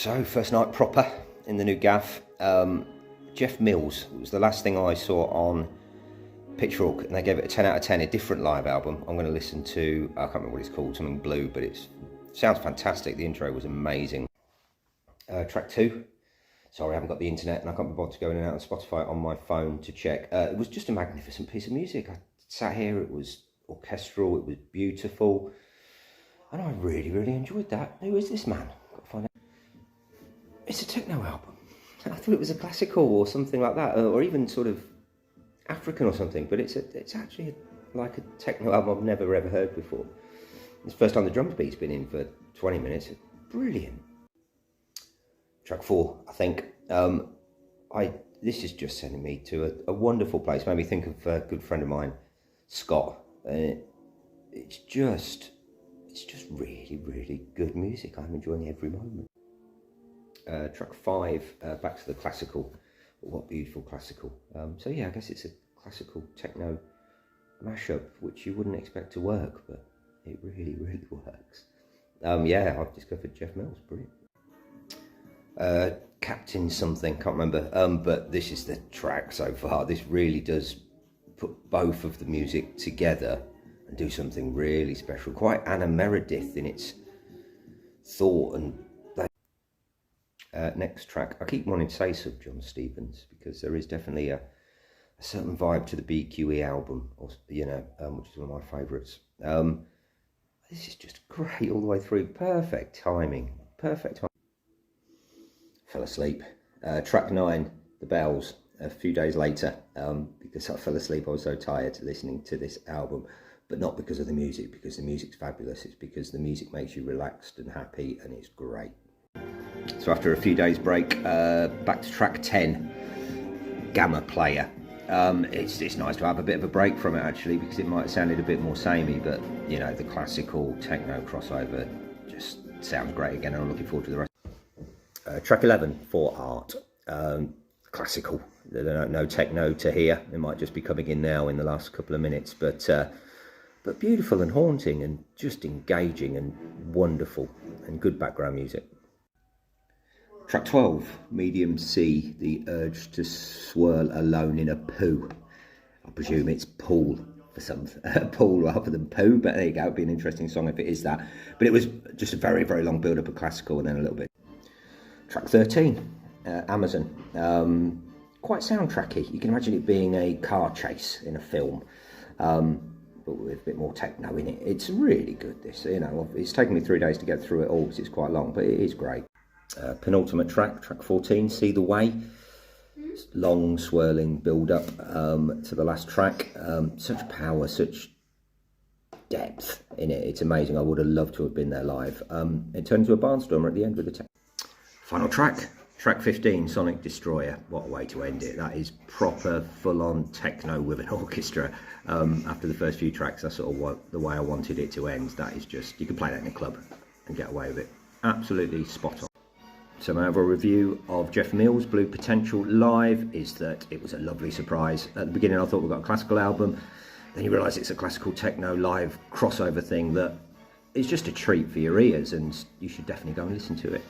So, first night proper in the new gaff. Jeff Mills was the last thing I saw on Pitchfork, and they gave it a 10 out of 10, a different live album. I'm going to listen to, I can't remember what it's called, something blue, but it sounds fantastic. The intro was amazing. Track 2, sorry, I haven't got the internet and I can't be bothered to go in and out on Spotify on my phone to check. It was just a magnificent piece of music. I sat here, it was orchestral, it was beautiful, and I really, really enjoyed that. Who is this man? Got to find out. It's a techno album. I thought it was a classical or something like that, or even sort of African or something, but it's actually like a techno album I've never ever heard before. It's the first time the drums beat's been in for 20 minutes. Brilliant. Track 4, I think. This is just sending me to a wonderful place. Made me think of a good friend of mine, Scott. It's just really, really good music. I'm enjoying every moment. Track 5, back to the classical. What beautiful classical. So yeah, I guess it's a classical techno mashup, which you wouldn't expect to work, but it really, really works. Yeah, I've discovered Jeff Mills, brilliant. Captain something, can't remember, but this is the track so far. This really does put both of the music together and do something really special, quite Anna Meredith in its thought and next track. I keep wanting to say Sub John Stevens because there is definitely a certain vibe to the BQE album, or which is one of my favourites. This is just great all the way through. Perfect timing. Fell asleep. Track 9, The Bells. A few days later, because I fell asleep. I was so tired listening to this album, but not because of the music, because the music's fabulous. It's because the music makes you relaxed and happy, and it's great. So after a few days break, back to track 10, Gamma Player. It's nice to have a bit of a break from it actually, because it might have sounded a bit more samey, but you know, the classical techno crossover just sounds great again, and I'm looking forward to the rest. Track 11, For Art. Classical. No techno to hear. It might just be coming in now in the last couple of minutes, but beautiful and haunting and just engaging and wonderful and good background music. Track 12, Medium C, The Urge to Swirl Alone in a Poo. I presume it's pool for some, pool rather than poo, but there you go, it'd be an interesting song if it is that. But it was just a very, very long build-up of classical and then a little bit. Track 13, Amazon. Quite soundtracky. You can imagine it being a car chase in a film, but with a bit more techno in it. It's really good, this. You know, it's taken me 3 days to get through it all because it's quite long, but it is great. Penultimate track, track 14, See the Way. Long swirling build up to the last track. Such power, such depth in it. It's amazing. I would have loved to have been there live. It turned into a barnstormer at the end with the final track, track 15, Sonic Destroyer. What a way to end it. That is proper full-on techno with an orchestra. After the first few tracks, that's sort of the way I wanted it to end. That is just, you can play that in a club and get away with it. Absolutely spot on. So my overall review of Jeff Mills' Blue Potential live is that it was a lovely surprise. At the beginning I thought we got a classical album, then you realise it's a classical techno live crossover thing that is just a treat for your ears, and you should definitely go and listen to it.